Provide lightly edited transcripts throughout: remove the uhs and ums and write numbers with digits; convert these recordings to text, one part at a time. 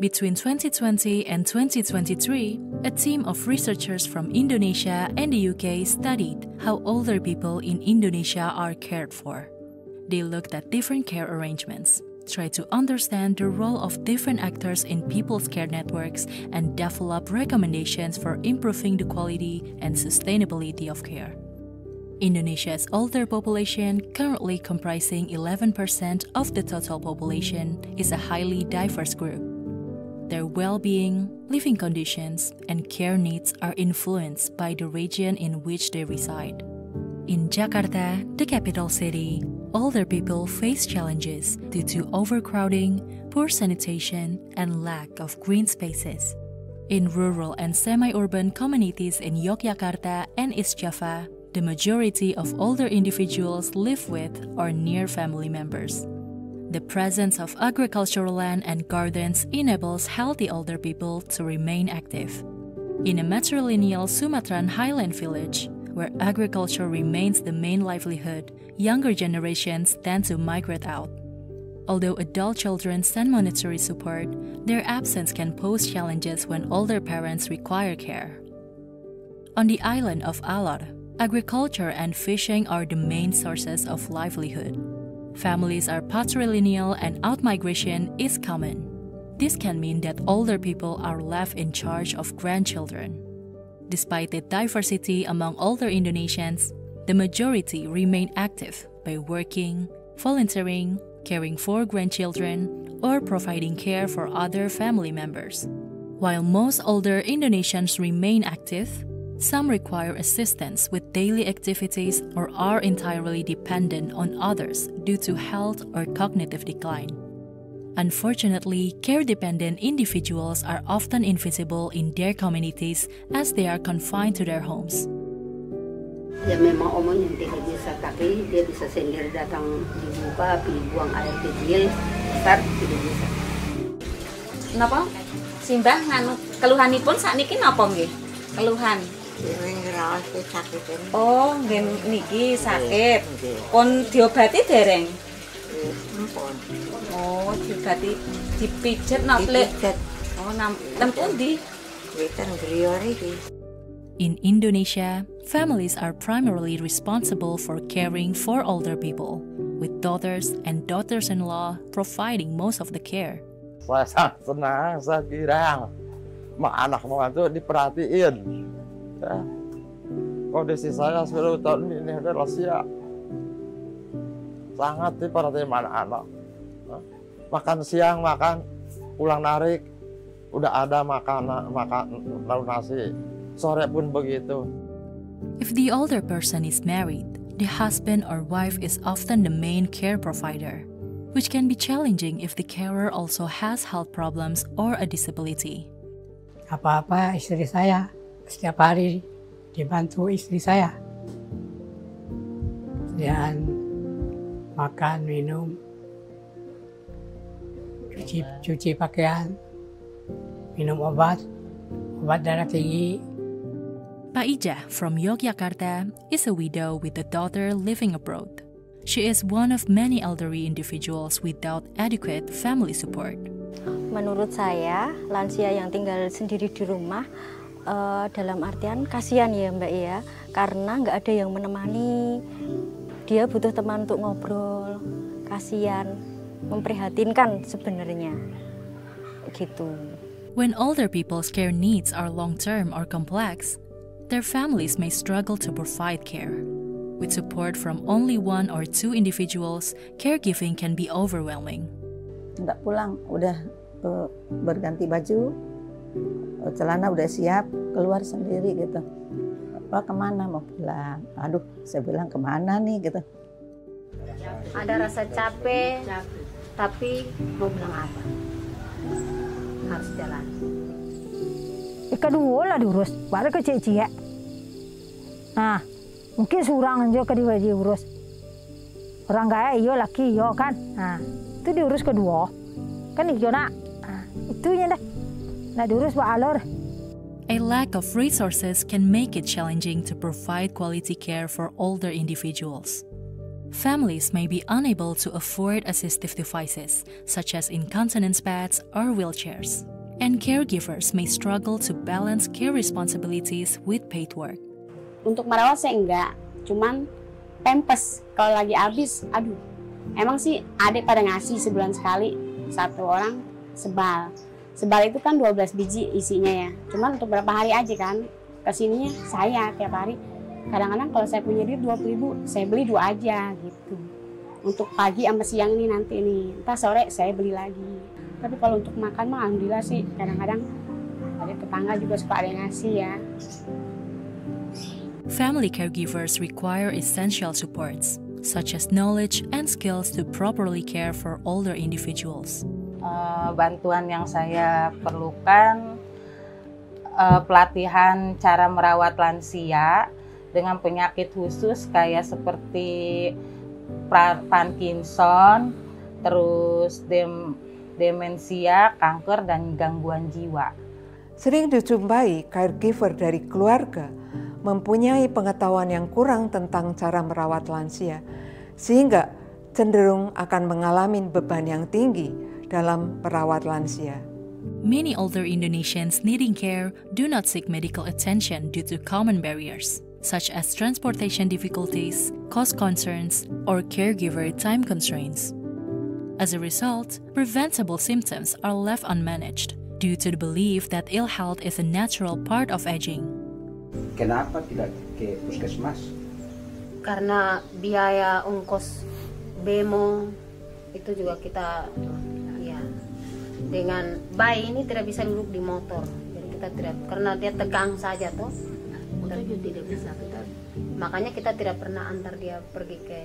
Between 2020 and 2023, a team of researchers from Indonesia and the UK studied how older people in Indonesia are cared for. They looked at different care arrangements, tried to understand the role of different actors in people's care networks, and develop recommendations for improving the quality and sustainability of care. Indonesia's older population, currently comprising 11% of the total population, is a highly diverse group. Their well-being, living conditions, and care needs are influenced by the region in which they reside. In Jakarta, the capital city, older people face challenges due to overcrowding, poor sanitation, and lack of green spaces. In rural and semi-urban communities in Yogyakarta and East Java, the majority of older individuals live with or near family members. The presence of agricultural land and gardens enables healthy older people to remain active. In a matrilineal Sumatran highland village, where agriculture remains the main livelihood, younger generations tend to migrate out. Although adult children send monetary support, their absence can pose challenges when older parents require care. On the island of Alor, agriculture and fishing are the main sources of livelihood. Families are patrilineal and outmigration is common. This can mean that older people are left in charge of grandchildren. Despite the diversity among older Indonesians, the majority remain active by working, volunteering, caring for grandchildren, or providing care for other family members. While most older Indonesians remain active, some require assistance with daily activities or are entirely dependent on others due to health or cognitive decline. Unfortunately, care-dependent individuals are often invisible in their communities as they are confined to their homes. Ya memang omong yang tidak bisa, tapi dia bisa sendiri datang dibuka, buang air kecil, besar tidak bisa. Napa? Simbah nganu keluhanipun sakniki napa nggih? Keluhan. Oh, nggih niki sakit. Pun diobati dereng? Oh, diobati dipijet napa? Oh, nang pundi? In Indonesia, families are primarily responsible for caring for older people, with daughters and daughters-in-law providing most of the care. Saya sangat senang, saya kira anak itu diperhatiin. Ya. Kondisi saya 10 tahun ini adalah siap. Sangat diperhatiin anak-anak. Makan siang, makan, pulang narik, udah ada makan lalu nasi. Sore pun begitu. If the older person is married, the husband or wife is often the main care provider, which can be challenging if the carer also has health problems or a disability. Apa-apa istri saya setiap hari dibantu istri saya. Dan makan, minum, cuci pakaian, minum obat darah tinggi. Pak Ija from Yogyakarta is a widow with a daughter living abroad. She is one of many elderly individuals without adequate family support. Menurut saya, lansia yang tinggal sendiri di rumah dalam artian kasihan ya Mbak ya, karena nggak ada yang menemani. Dia butuh teman untuk ngobrol, kasihan, memprihatinkan sebenarnya, gitu. When older people's care needs are long-term or complex, their families may struggle to provide care. With support from only 1 or 2 individuals, caregiving can be overwhelming. Nggak pulang, udah berganti baju, celana udah siap, keluar sendiri gitu. Apa kemana mau pulang? Aduh, saya bilang kemana nih gitu. Ada rasa capek, tapi mau bilang apa? Harus jalan. Kedua lah diurus, baru ke cie-cie. Nah, mungkin surang juga kedua diurus. Orang kaya iyo laki iyo kan. Nah, itu diurus kedua. Kan iyo nak. Nah, itunya dah. Nah, diurus Pak Alor. A lack of resources can make it challenging to provide quality care for older individuals. families may be unable to afford assistive devices, such as incontinence pads or wheelchairs. And caregivers may struggle to balance care responsibilities with paid work. Untuk merawat saya enggak, cuman Pampers kalau lagi habis, aduh. Emang sih adik pada ngasih sebulan sekali, satu orang sebal. Sebal itu kan 12 biji isinya ya. Cuman untuk berapa hari aja kan, kesininya saya tiap hari. Kadang-kadang kalau saya punya duit 20.000, saya beli 2 aja gitu. Untuk pagi sama siang ini nanti nih, entah sore saya beli lagi. Tapi kalau untuk makan mah alhamdulillah sih, kadang-kadang ada tetangga juga suka ada yang ngasih ya. Family caregivers require essential supports, such as knowledge and skills to properly care for older individuals. Bantuan yang saya perlukan, pelatihan cara merawat lansia dengan penyakit khusus kayak seperti Parkinson, terus demensia, kanker, dan gangguan jiwa. Sering dijumpai caregiver dari keluarga mempunyai pengetahuan yang kurang tentang cara merawat lansia, sehingga cenderung akan mengalami beban yang tinggi dalam merawat lansia. Many older Indonesians needing care do not seek medical attention due to common barriers, such as transportation difficulties, cost concerns, or caregiver time constraints. As a result, preventable symptoms are left unmanaged due to the belief that ill health is a natural part of aging. Kenapa tidak ke puskesmas? Karena biaya ongkos bemo itu juga kita ya dengan bayi ini tidak bisa duduk di motor. Jadi kita tidak, karena dia tegang saja toh. Kita tidak bisa makanya kita tidak pernah antar dia pergi ke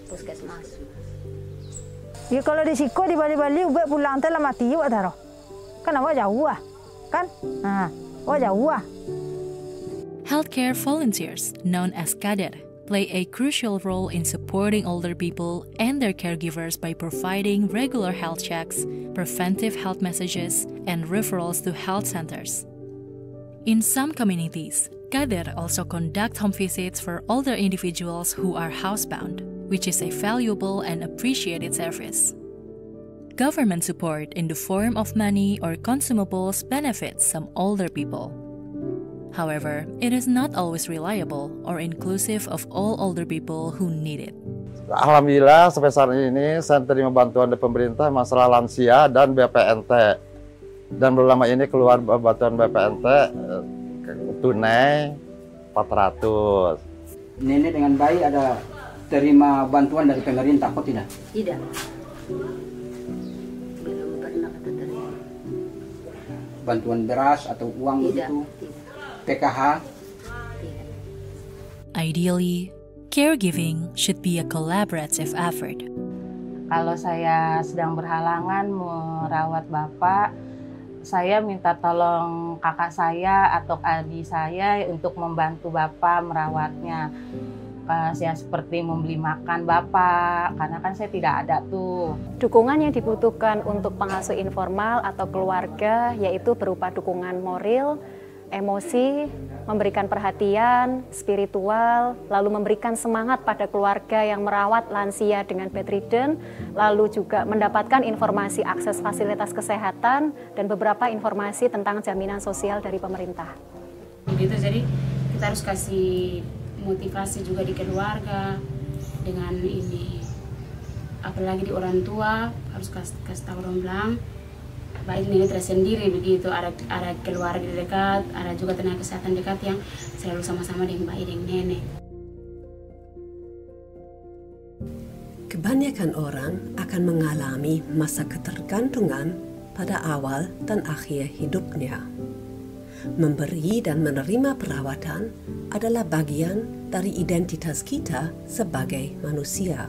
puskesmas. Ya kalau di Siko di Bali-Bali ubek pulang teh lah mati juga taruh. Kan awak jauh kan? Nah, awak jauh Healthcare volunteers, known as Kader, play a crucial role in supporting older people and their caregivers by providing regular health checks, preventive health messages, and referrals to health centers. In some communities, Kader also conduct home visits for older individuals who are housebound, which is a valuable and appreciated service. Government support in the form of money or consumables benefits some older people. However, it is not always reliable or inclusive of all older people who need it. Alhamdulillah sampai saat ini saya terima bantuan dari pemerintah masalah lansia dan BPNT. Dan belum lama ini keluar bantuan BPNT tunai 400. Nenek dengan bayi ada terima bantuan dari pemerintah kok tidak? Tidak. Belum pernah kita terima. Bantuan beras atau uang tidak, itu? Tidak. PKH? Tidak. Ideally, caregiving should be a collaborative effort. Kalau saya sedang berhalangan merawat Bapak, saya minta tolong kakak saya atau adik saya untuk membantu Bapak merawatnya. Ya seperti membeli makan Bapak, karena kan saya tidak ada tuh. Dukungan yang dibutuhkan untuk pengasuh informal atau keluarga yaitu berupa dukungan moral, emosi, memberikan perhatian, spiritual, lalu memberikan semangat pada keluarga yang merawat lansia dengan bedridden, lalu juga mendapatkan informasi akses fasilitas kesehatan dan beberapa informasi tentang jaminan sosial dari pemerintah. Begitu, jadi kita harus kasih motivasi juga di keluarga dengan ini, apalagi di orang tua harus kasih tahu orang bilang baik nenek tersendiri begitu, ada keluarga dekat, ada juga tenaga kesehatan dekat yang selalu sama-sama dengan bayi dan nenek. Kebanyakan orang akan mengalami masa ketergantungan pada awal dan akhir hidupnya. Memberi dan menerima perawatan adalah bagian dari identitas kita sebagai manusia.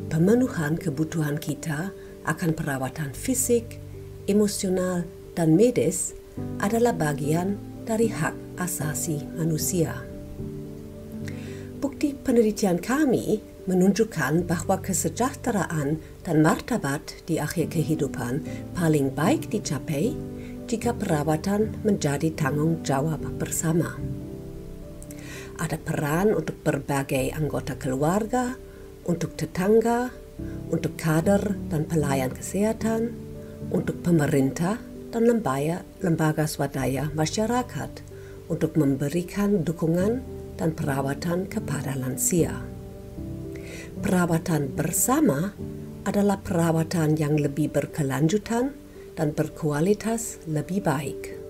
Pemenuhan kebutuhan kita akan perawatan fisik, emosional, dan medis adalah bagian dari hak asasi manusia. Bukti penelitian kami menunjukkan bahwa kesejahteraan dan martabat di akhir kehidupan paling baik dicapai jika perawatan menjadi tanggung jawab bersama. Ada peran untuk berbagai anggota keluarga, untuk tetangga, untuk kader dan pelayan kesehatan, untuk pemerintah dan lembaga swadaya masyarakat untuk memberikan dukungan dan perawatan kepada lansia. Perawatan bersama adalah perawatan yang lebih berkelanjutan dan berkualitas lebih baik.